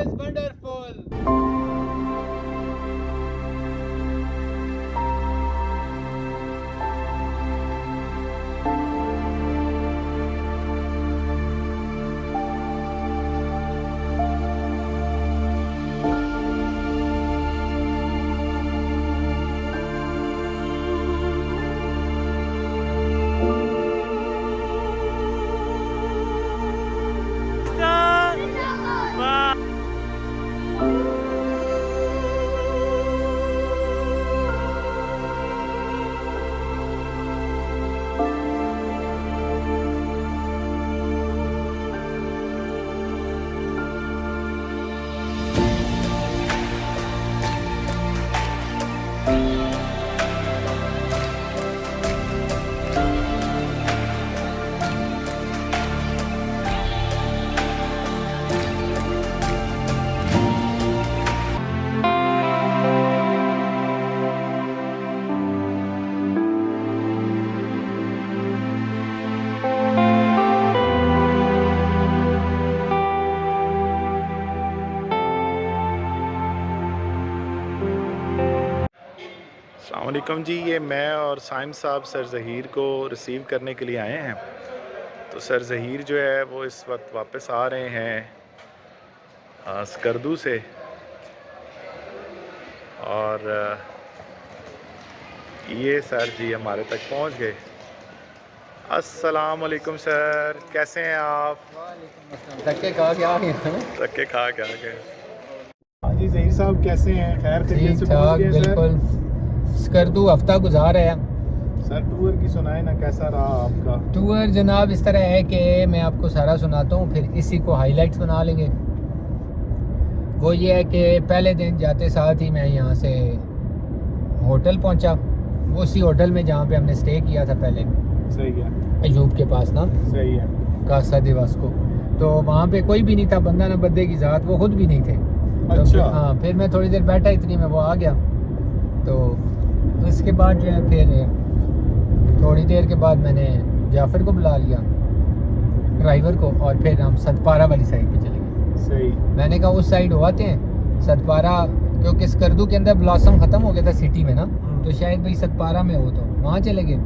is wonderful. अस्सलामुअलैकुम जी, ये मैं और साइम साहब सर ज़हीर को रिसीव करने के लिए आए हैं। तो सर ज़हीर जो है वो इस वक्त वापस आ रहे हैं स्कर्दू से, और ये सर जी हमारे तक पहुंच गए। अस्सलामुअलैकुम सर, कैसे हैं आप? धक्के खा के आ गए। धक्के खा के आ गए। हाँ जी ज़हीर साहब, कैसे हैं? खैर खैरियत से पहुंच गए सर? बिल्कुल स्कर्दू हफ्ता गुजार है सर। टूर की सुनाए ना, कैसा रहा आपका टूर? जनाब इस तरह है कि मैं आपको सारा सुनाता हूँ, फिर इसी को हाईलाइट्स बना लेंगे। वो ये है कि पहले दिन जाते साथ ही मैं यहाँ से होटल पहुँचा, उसी होटल में जहाँ पे हमने स्टे किया था पहले। सही है। अयूब के पास ना, सही है। कासा दिवस को। तो वहाँ पे कोई भी नहीं था, बंदा न बंदे की ज़ात, वो खुद भी नहीं थे। अच्छा। तो हाँ, फिर मैं थोड़ी देर बैठा, इतनी में वो आ गया। तो उसके बाद जो है फिर थोड़ी देर के बाद मैंने जाफ़र को बुला लिया, ड्राइवर को, और फिर हम सतपारा वाली साइड पे चले गए। सही। मैंने कहा उस साइड हो आते हैं सतपारा, क्योंकि स्कर्दू के अंदर ब्लॉसम ख़त्म हो गया था सिटी में ना, तो शायद भाई सतपारा में हो, तो वहाँ चले गए।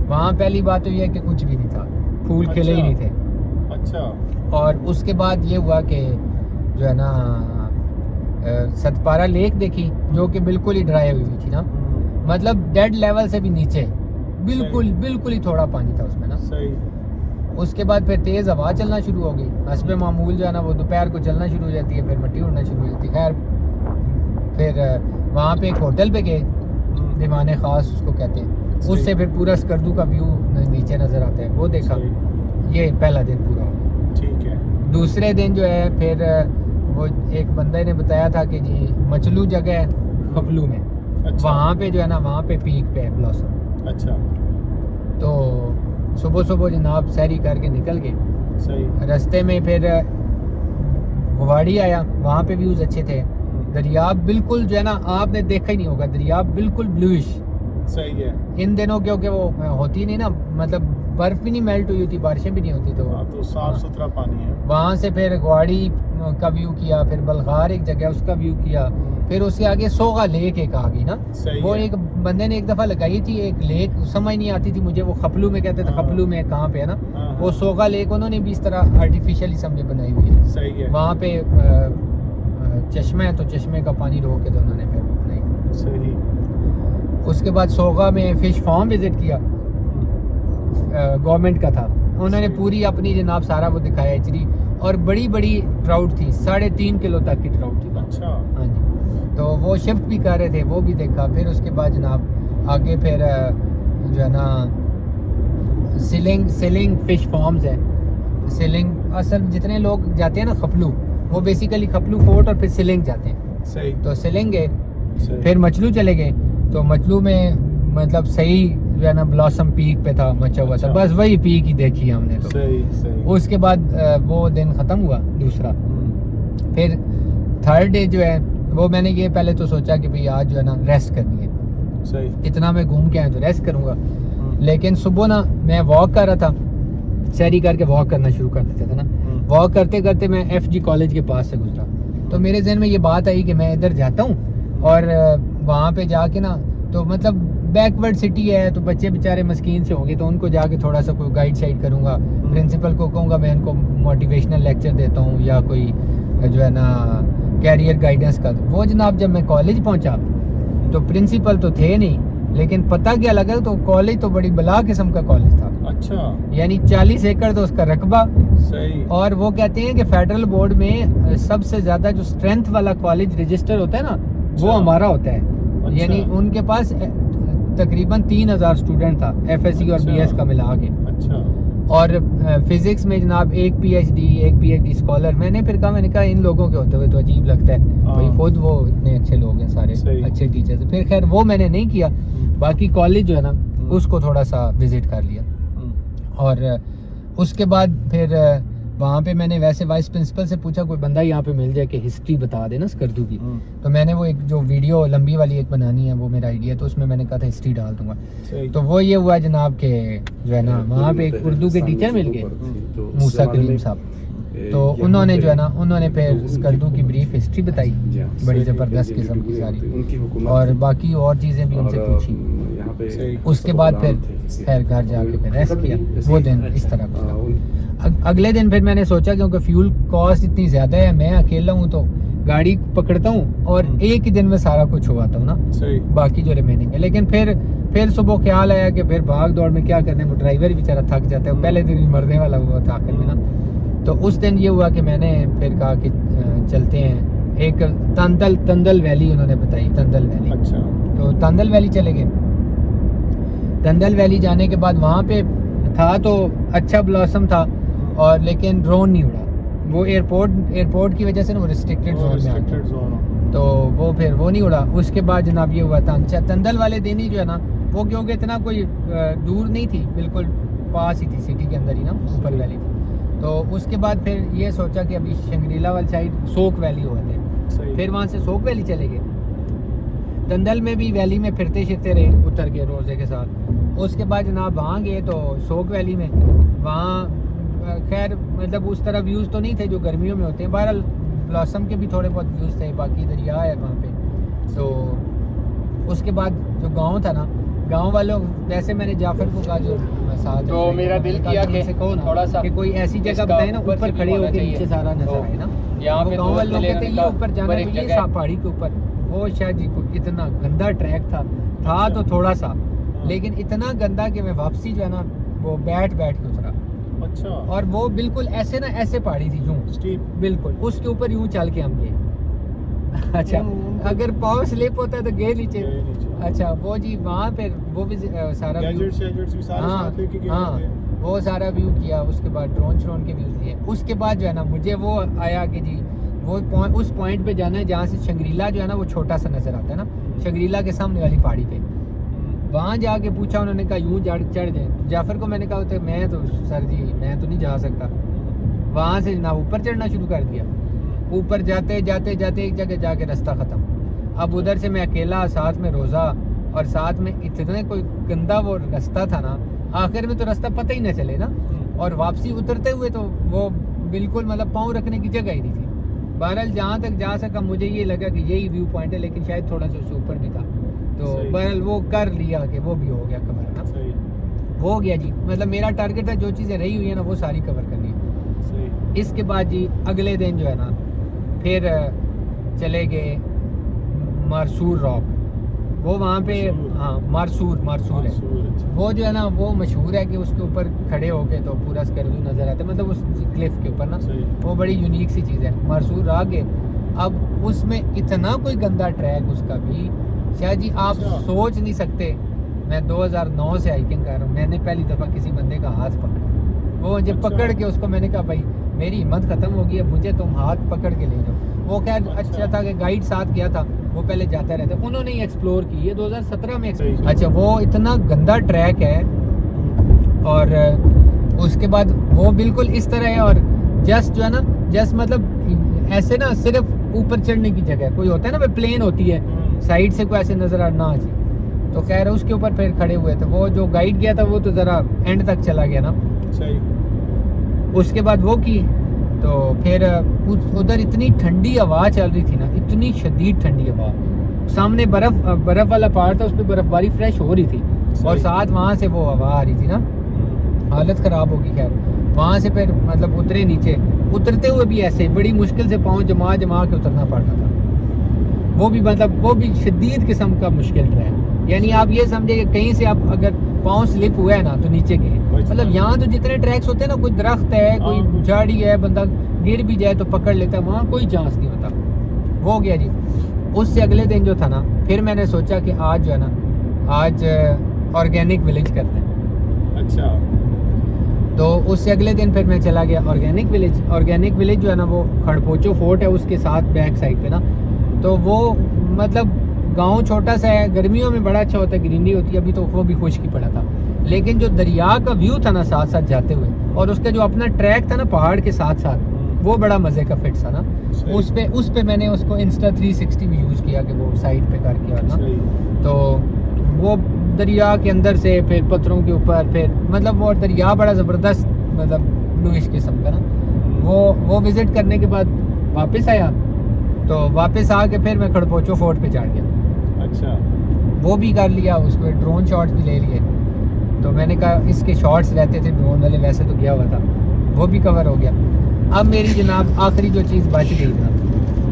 वहाँ पहली बात तो ये है कि कुछ भी नहीं था, फूल खिले ही नहीं थे। अच्छा। और उसके बाद ये हुआ कि जो है ना सतपारा लेक देखी, जो कि बिल्कुल ही ड्राई हुई थी ना, मतलब डेड लेवल से भी नीचे, बिल्कुल ही थोड़ा पानी था उसमें ना। सही। उसके बाद फिर तेज़ हवा चलना शुरू हो गई। हस्बे मामूल जो है ना वो दोपहर को चलना शुरू हो जाती है, फिर मिट्टी उड़ना शुरू हो जाती है। खैर फिर वहाँ पे एक होटल पे गए, दीवाने ख़ास उसको कहते हैं, उससे फिर पूरा स्कर्दू का व्यू नीचे नज़र आता है, वो देखा। ये पहला दिन पूरा हो गया। ठीक है। दूसरे दिन जो है फिर वो एक बंदे ने बताया था कि जी मचलू जगह है खपलू में। अच्छा। वहाँ पे जो है ना, वहाँ पे पीक पे है ब्लॉसम। अच्छा। तो सुबह सुबह जनाब सैरी करके निकल गए। सही। रास्ते में फिर गुवाड़ी आया, वहाँ पे व्यूज़ अच्छे थे। दरियाब बिल्कुल जो है ना, आपने देखा ही नहीं होगा, दरियाब बिल्कुल ब्लूइश। सही है। इन दिनों क्योंकि वो होती नहीं ना, मतलब बर्फ़ भी नहीं मेल्ट हुई होती, बारिशें भी नहीं होती, तो साफ सुथरा पानी है। वहाँ से फिर गुवाड़ी का व्यू किया, फिर बलगार एक जगह उसका व्यू किया, फिर उसके आगे सोगा लेक एक आ गई ना। वो एक बंदे ने एक दफ़ा लगाई थी एक लेक, समझ नहीं आती थी मुझे, वो खपलू में कहते थे, खपलू में कहाँ पे है ना, वो सोगा लेक उन्होंने भी इस तरह आर्टिफिशियल समझे बनाई हुई है। सही है। वहाँ पे चश्मा है, तो चश्मे का पानी रोक के तो उन्होंने फिर बनाई। सही। उसके बाद सोगा में फ़िश फार्म विज़िट किया, गवर्नमेंट का था, उन्होंने पूरी अपनी जनाब सारा वो दिखाया एचडी, और बड़ी बड़ी ट्राउट थी, 3.5 किलो तक की ट्राउट थी। अच्छा। हाँ जी, तो वो शिफ्ट भी कर रहे थे, वो भी देखा। फिर उसके बाद जनाब आगे फिर जो है ना सिलिंग फ़िश फार्म्स है। सिलिंग असल जितने लोग जाते हैं ना खपलू, वो बेसिकली खपलू फोर्ट और फिर सिलिंग जाते हैं। सही। तो सिलिंग गए, फिर मचलू चले गए। तो मचलू में मतलब सही जो है ना ब्लॉसम पीक पे था, मचा हुआ था, बस वही पीक ही देखी हमने। तो सही। उसके बाद वो दिन ख़त्म हुआ दूसरा। फिर थर्ड डे जो है वो मैंने ये पहले तो सोचा कि भाई आज जो है ना रेस्ट करनी है। सही। इतना मैं घूम के आया तो रेस्ट करूँगा, लेकिन सुबह ना मैं वॉक कर रहा था, सैरी करके वॉक करना शुरू कर देता था ना। वॉक करते करते मैं FG कॉलेज के पास से गुजरा। तो मेरे जहन में ये बात आई कि मैं इधर जाता हूँ और वहाँ पे जाके ना, तो मतलब बैकवर्ड सिटी है, तो बच्चे बेचारे मस्कीन से होंगे, तो उनको जाके थोड़ा सा कोई गाइड शाइड करूँगा, प्रिंसिपल को कहूँगा मैं इनको मोटिवेशनल लेक्चर देता हूँ या कोई जो है ना कैरियर गाइडेंस का। वो जनाब जब मैं कॉलेज पहुँचा तो प्रिंसिपल तो थे नहीं, लेकिन पता क्या लगा, तो कॉलेज तो बड़ी बला किस्म का कॉलेज था। अच्छा, यानी 40 एकड़ तो उसका रकबा, सही। और वो कहते हैं कि फेडरल बोर्ड में सबसे ज्यादा जो स्ट्रेंथ वाला कॉलेज रजिस्टर होता है ना, वो हमारा होता है। यानी उनके पास तकरीबन 3000 स्टूडेंट था, FSC और BS का मिला के। अच्छा। और फिजिक्स में जनाब एक PhD स्कॉलर। मैंने कहा इन लोगों के होते हुए तो अजीब लगता है, भाई खुद वो इतने अच्छे लोग हैं, सारे अच्छे टीचर्स। फिर खैर वो मैंने नहीं किया, बाकी कॉलेज जो है ना उसको थोड़ा सा विजिट कर लिया। और उसके बाद फिर वहाँ पे मैंने वैसे वाइस प्रिंसिपल से पूछा कोई बंदा यहाँ पे मिल जाए कि हिस्ट्री बता देना स्कर्दू की। तो मैंने वो एक जो वीडियो लंबी वाली एक बनानी है, वो मेरा आइडिया, तो उसमें मैंने कहा था हिस्ट्री डाल दूंगा। तो वो ये हुआ जनाब के जो है ना वहाँ पे एक उर्दू के टीचर मिल गए, मूसा कलीम साहब। तो उन्होंने जो है ना उन्होंने फिर स्कर्दू की ब्रीफ हिस्ट्री बताई, बड़ी ज़बरदस्त किस्म की सारी, और बाकी और चीज़ें भी उनसे पूछी। उसके बाद फिर खैर घर जाके फिर रेस्ट किया। वो दिन इस तरह का। अगले दिन फिर मैंने सोचा क्योंकि फ्यूल कॉस्ट इतनी ज़्यादा है, मैं अकेला हूँ तो गाड़ी पकड़ता हूँ और एक ही दिन में सारा कुछ हुआता हूँ ना, बाकी जो रिमेनिंग है। लेकिन फिर सुबह ख्याल आया कि फिर भाग दौड़ में क्या करने, वो ड्राइवर बेचारा थक जाता है, पहले दिन मरने वाला हुआ था आखिर में ना। तो उस दिन ये हुआ कि मैंने फिर कहा कि चलते हैं एक तंदल वैली, उन्होंने बताई तंदल वैली। अच्छा। तो तंदल वैली चले गए। तंदल वैली जाने के बाद वहाँ पे था तो अच्छा ब्लॉसम था, और लेकिन ड्रोन नहीं उड़ा। वो एयरपोर्ट की वजह से ना वो रिस्ट्रिक्टेड जोन में आ गया, तो वो फिर वो नहीं उड़ा। उसके बाद जनाब ये हुआ था, अच्छा तंदल वाले दिन ही जो है ना वो, क्योंकि इतना कोई दूर नहीं थी, बिल्कुल पास ही थी, सिटी के अंदर ही ना ऊपर वैली थी। तो उसके बाद फिर ये सोचा कि अभी शंग्रीला वाली साइड सोक वैली होते हैं, फिर वहाँ से सोक वैली चले गए। तंदल में भी वैली में फिरते शिरते रहे, उतर के रोज़े के साथ। उसके बाद जनाब वहाँ गए तो सोक वैली में, वहाँ खैर मतलब उस तरह व्यूज़ तो नहीं थे जो गर्मियों में होते हैं, बहरहाल ब्लॉसम के भी थोड़े बहुत व्यूज़ थे, बाकी दरिया है वहाँ पे। तो उसके बाद जो गांव था ना, गांव वालों, वैसे मैंने जाफर को कहा जो साथ, तो मेरा दिल किया कि थोड़ा सा कि कोई ऐसी जगह बताए ना ऊपर खड़े होकर नीचे सारा नजर आए ना। यहाँ पे गांव वाले लोग कहते हैं ये ऊपर जाना है, तो ये पहाड़ी के ऊपर। वो शायद जी को इतना गंदा ट्रैक था तो थोड़ा सा, लेकिन इतना गंदा कि मैं वापसी जो है ना वो बैठ के उतरा। अच्छा। और वो बिल्कुल ऐसे ना ऐसे पहाड़ी थी यूं स्टीप, बिल्कुल उसके ऊपर यूं चल के हम गए। अच्छा, अगर पाँव स्लिप होता है तो गए नीचे। अच्छा, वो जी वहाँ पे वो भी सारा वो सारा व्यू किया। उसके बाद ड्रोन के व्यूज लिए। उसके बाद जो है ना मुझे वो आया कि जी वो उस पॉइंट पे जाना है जहाँ से शंग्रीला जो है ना वो छोटा सा नजर आता है ना, शंग्रीला के सामने वाली पहाड़ी पे। वहाँ जाके पूछा, उन्होंने कहा यूँ चढ़ जाए। जाफर को मैंने कहा तो मैं तो सर जी मैं तो नहीं जा सकता। वहाँ से ना ऊपर चढ़ना शुरू कर दिया। ऊपर जाते एक जगह जाके रास्ता ख़त्म। अब उधर से मैं अकेला, साथ में रोज़ा, और साथ में इतने कोई गंदा वो रास्ता था ना, आखिर में तो रास्ता पता ही ना चले ना। और वापसी उतरते हुए तो वो बिल्कुल मतलब पाँव रखने की जगह ही नहीं थी। बहरहाल जहाँ तक जा सका मुझे ये लगा कि यही व्यू पॉइंट है, लेकिन शायद थोड़ा सा उससे ऊपर भी था। तो बहरहाल वो कर लिया कि वो भी हो गया कवर ना, वो हो गया जी। मतलब मेरा टारगेट था जो चीज़ें रही हुई है ना वो सारी कवर करनी है। इसके बाद जी अगले दिन जो है ना फिर चले गए मारसूर रॉक। वो वहाँ पे हाँ मारसूर है। वो जो है ना वो मशहूर है कि उसके ऊपर खड़े होके तो पूरा स्कर्दू नज़र आता है, मतलब उस क्लिफ के ऊपर ना, वो बड़ी यूनिक सी चीज़ है। मारसूर रॉक गए। अब उसमें इतना कोई गंदा ट्रैक उसका भी, शायद जी आप सोच नहीं सकते। मैं 2009 से हाइकिंग कर रहा हूँ, मैंने पहली दफ़ा किसी बंदे का हाथ पकड़ा। वो जब पकड़ के उसको मैंने कहा भाई मेरी हिम्मत ख़त्म हो गई है, मुझे तुम हाथ पकड़ के ले जाओ। वो खैर अच्छा था कि गाइड साथ गया था, वो पहले जाता रहता, उन्होंने ही एक्सप्लोर की। ये 2017 में अच्छा, वो इतना गंदा ट्रैक है। और उसके बाद वो बिल्कुल इस तरह है, और जस्ट जो है ना जस्ट मतलब ऐसे ना सिर्फ ऊपर चढ़ने की जगह, कोई होता है ना प्लेन होती है साइड से कोई ऐसे नज़र आ ना आ जी। तो खैर उसके ऊपर फिर खड़े हुए थे। वो जो गाइड गया था वो तो ज़रा एंड तक चला गया ना। उसके बाद वो की तो फिर उधर इतनी ठंडी हवा चल रही थी ना, इतनी शदीद ठंडी हवा, सामने बर्फ़ वाला पहाड़ था, उस पर बर्फबारी फ्रेश हो रही थी और साथ वहाँ से वो हवा आ रही थी ना, हालत ख़राब होगी। खैर वहाँ से फिर मतलब उतरे नीचे, उतरते हुए भी ऐसे बड़ी मुश्किल से पाँव जमा के उतरना पड़ रहा था। वो भी मतलब वो भी शदीद किस्म का मुश्किल रहा, यानी आप ये समझे कि कहीं से आप अगर पाँव स्लिप हुआ है ना तो नीचे गए। मतलब यहाँ तो जितने ट्रैक्स होते हैं ना, कोई दरख्त है, कोई झाड़ी है, बंदा गिर भी जाए तो पकड़ लेता है, वहाँ कोई चांस नहीं होता। वो हो गया जी। उससे अगले दिन जो था ना, फिर मैंने सोचा कि आज जो है ना, आज ऑर्गेनिक विलेज करते हैं। अच्छा। तो उससे अगले दिन फिर मैं चला गया ऑर्गेनिक विलेज। ऑर्गेनिक विलेज जो है ना वो खड़पोचो फोर्ट है उसके साथ बैक साइड पे ना, तो वो मतलब गांव छोटा सा है, गर्मियों में बड़ा अच्छा होता है, ग्रीनरी होती है। अभी तो वो भी खुश्क पड़ा था, लेकिन जो दरिया का व्यू था ना साथ साथ जाते हुए, और उसका जो अपना ट्रैक था ना पहाड़ के साथ साथ, वो बड़ा मज़े का फिट था ना। उस पे मैंने उसको इंस्टा 360 भी यूज़ किया कि वो साइड पे करके और ना, तो वो दरिया के अंदर से फिर पत्थरों के ऊपर, फिर मतलब वो दरिया बड़ा ज़बरदस्त मतलब ब्लूइश किस्म का ना। वो विज़िट करने के बाद वापस आया, तो वापस आके फिर मैं खड़पोचो फोर्ट पे चढ़ गया। अच्छा। वो भी कर लिया, उसको ड्रोन शॉट्स भी ले लिए। तो मैंने कहा इसके शॉट्स रहते थे ड्रोन वाले, वैसे तो गया हुआ था, वो भी कवर हो गया। अब मेरी जनाब आखिरी जो चीज़ बच गई ना,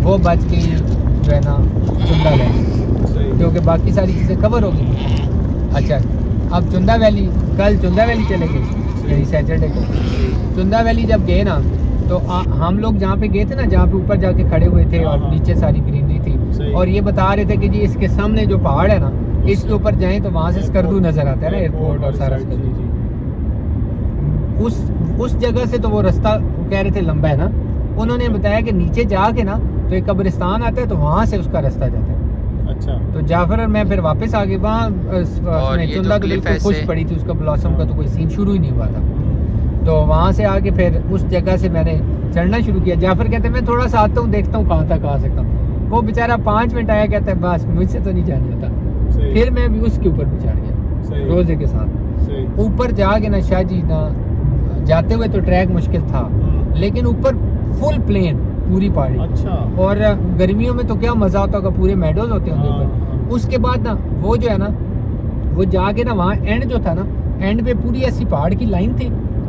वो बच गई जो है ना चुंदा वैली, क्योंकि बाकी सारी चीज़ें कवर हो गई। अच्छा, अब चुंदा वैली, कल चुंदा वैली चले गए, यही सैटरडे को। चुंदा वैली जब गए ना, तो हम लोग जहाँ पे गए थे ना, जहाँ पे ऊपर जाके खड़े हुए थे और नीचे सारी ग्रीनरी थी, और ये बता रहे थे कि जी इसके सामने जो पहाड़ है ना, इसके ऊपर जाएं तो वहाँ से स्कर्दू नज़र आता है ना, एयरपोर्ट और सारा स्कर्दू। उस जगह से तो वो रास्ता कह रहे थे लंबा है ना, उन्होंने बताया कि नीचे जाके ना तो एक कब्रिस्तान आता है, तो वहाँ से उसका रास्ता जाता है। अच्छा। तो जाफर और मैं फिर वापस आ गए वहाँ। चुंदा तो बिल्कुल खुश पड़ी थी, उसका ब्लॉसम का तो कोई सीन शुरू ही नहीं हुआ था। तो वहाँ से आके फिर उस जगह से मैंने चढ़ना शुरू किया। जाफर कहते हैं मैं थोड़ा सा आता हूँ, देखता हूँ कहाँ तक आ सकता हूँ। वो बेचारा 5 मिनट आया, कहता है बस मुझसे तो नहीं जाने होता। फिर मैं भी उसके ऊपर भी चढ़ गया रोजे के साथ। ऊपर जाके ना शाह जी ना, जाते हुए तो ट्रैक मुश्किल था, लेकिन ऊपर फुल प्लेन पूरी पहाड़ी। अच्छा। और गर्मियों में तो क्या मज़ा होता होगा, पूरे मेडोज होते होंगे ऊपर। उसके बाद ना वो जो है ना, वो जाके ना वहाँ एंड जो था ना, एंड पे पूरी ऐसी पहाड़ की लाइन थी।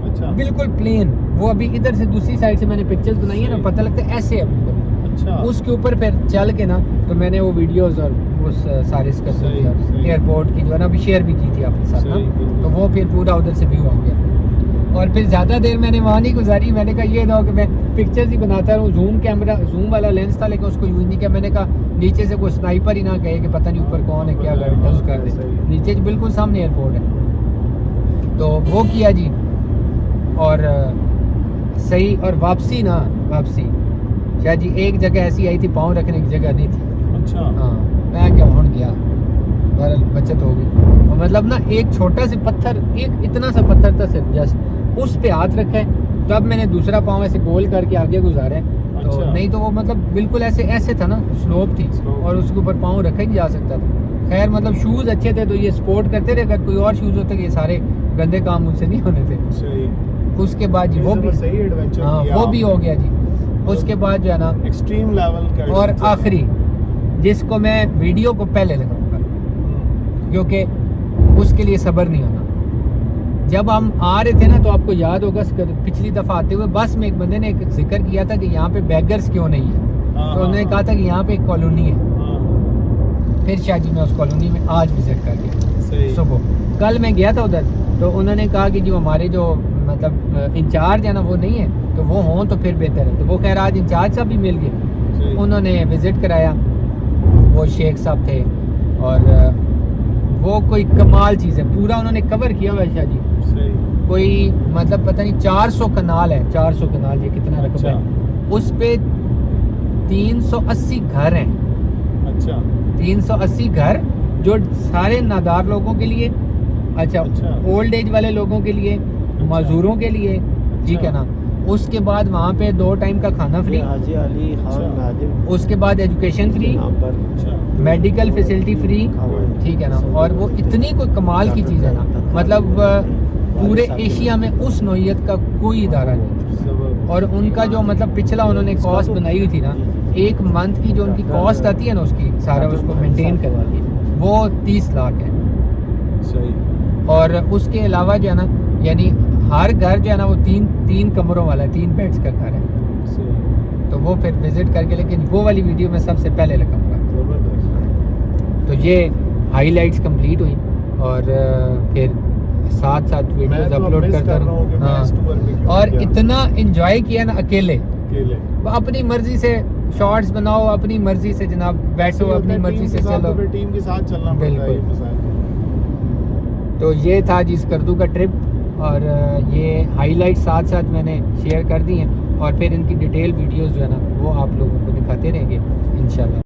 अच्छा। बिल्कुल प्लेन। वो अभी इधर से दूसरी साइड से मैंने पिक्चर्स बनाई है ना, पता लगता है ऐसे है बिल्कुल। अच्छा। उसके ऊपर फिर चल के ना, तो मैंने वो वीडियोस और उस सारे एयरपोर्ट की जो है ना अभी शेयर भी की थी आपके साथ ना, तो वो फिर पूरा उधर से व्यू आ गया। और फिर ज़्यादा देर मैंने वहाँ नहीं गुजारी। मैंने कहा ये ना कि मैं पिक्चर्स ही बनाता रहूँ, जूम वाला लेंस था, लेकिन उसको यूज़ नहीं किया। मैंने कहा नीचे से कोई स्नाइपर ही ना कहे कि पता नहीं ऊपर कौन है, क्या कर दे। नीचे बिल्कुल सामने एयरपोर्ट है, तो वो किया जी। और सही। और वापसी शाह जी एक जगह ऐसी आई थी, पाँव रखने की जगह नहीं थी। अच्छा। हाँ, मैं क्या वहाँ गया, बहरहाल बचत हो गई। मतलब ना एक छोटा सा पत्थर, एक इतना सा पत्थर था सिर्फ, जस्ट उस पे हाथ रखा है, तब मैंने दूसरा पाँव ऐसे गोल करके आगे गुजारा है। तो अच्छा। नहीं तो वो मतलब बिल्कुल ऐसे था ना, स्लोप थी और उसके ऊपर पाँव रखा ही नहीं जा सकता था। खैर मतलब शूज़ अच्छे थे तो ये सपोर्ट करते रहे, अगर कोई और शूज़ होते ये सारे गंदे काम मुझसे नहीं होने थे। सही। उसके बाद जी वो भी सही एडवेंचर हाँ किया वो भी आपने। हो गया जी। उसके बाद जो है ना एक्सट्रीम लेवल का और adventure। आखिरी, जिसको मैं वीडियो को पहले लगाऊंगा, क्योंकि उसके लिए सब्र नहीं होना। जब हम आ रहे थे ना, तो आपको याद होगा पिछली दफ़ा आते हुए बस में एक बंदे ने एक जिक्र किया था कि यहाँ पे बेगर्स क्यों नहीं है। तो उन्होंने कहा था कि यहाँ पे एक कॉलोनी है। फिर शाह जी मैं उस कॉलोनी में आज विजिट कर गया सुबह। कल मैं गया था उधर, तो उन्होंने कहा कि जो हमारे जो मतलब इंचार्ज है ना वो नहीं है, तो वो हों तो फिर बेहतर है। तो वो खैर आज इंचार्ज साहब भी मिल गए, उन्होंने विज़िट कराया। वो शेख साहब थे और वो कोई कमाल चीज़ है, पूरा उन्होंने कवर किया हुआ है शाह जी। कोई मतलब पता नहीं 400 कनाल है, 400 कनाल, ये कितना रकबा है। उस पे 380 घर हैं। अच्छा। 380 घर जो सारे नादार लोगों के लिए, अच्छा ओल्ड एज वाले लोगों के लिए, मजदूरों के लिए, ठीक है ना। उसके बाद वहाँ पे 2 टाइम का खाना फ्री, उसके बाद education free, medical facility free, ठीक है ना। और वो इतनी कोई कमाल की चीज़ है ना, मतलब पूरे एशिया में उस नौइयत का कोई इदारा नहीं। और उनका जो मतलब पिछला उन्होंने कॉस्ट बनाई हुई थी ना, एक मंथ की जो उनकी कॉस्ट आती है ना उसकी सारा उसको मेंटेन करने की, वो 30 लाख है। सही। और उसके अलावा जो है ना, यानी हर घर जो है ना वो तीन कमरों वाला है, 3 बेड्स का घर है। सही। तो वो फिर विजिट करके, लेकिन वो वाली वीडियो मैं सबसे पहले लगाऊंगा। तो ये हाईलाइट्स कंप्लीट हुई और फिर साथ वीडियोस अपलोड करता रहूँ। हाँ, और इतना एंजॉय किया ना अकेले अपनी मर्जी से शॉर्ट्स बनाओ, अपनी मर्जी से जनाब बैठो, अपनी मर्जी से चलो, टीम के साथ चलना बिल्कुल। तो ये था जी स्कर्दू का ट्रिप, और ये हाईलाइट साथ मैंने शेयर कर दी हैं, और फिर इनकी डिटेल वीडियोस जो है ना वो आप लोगों को दिखाते रहेंगे इंशाल्लाह।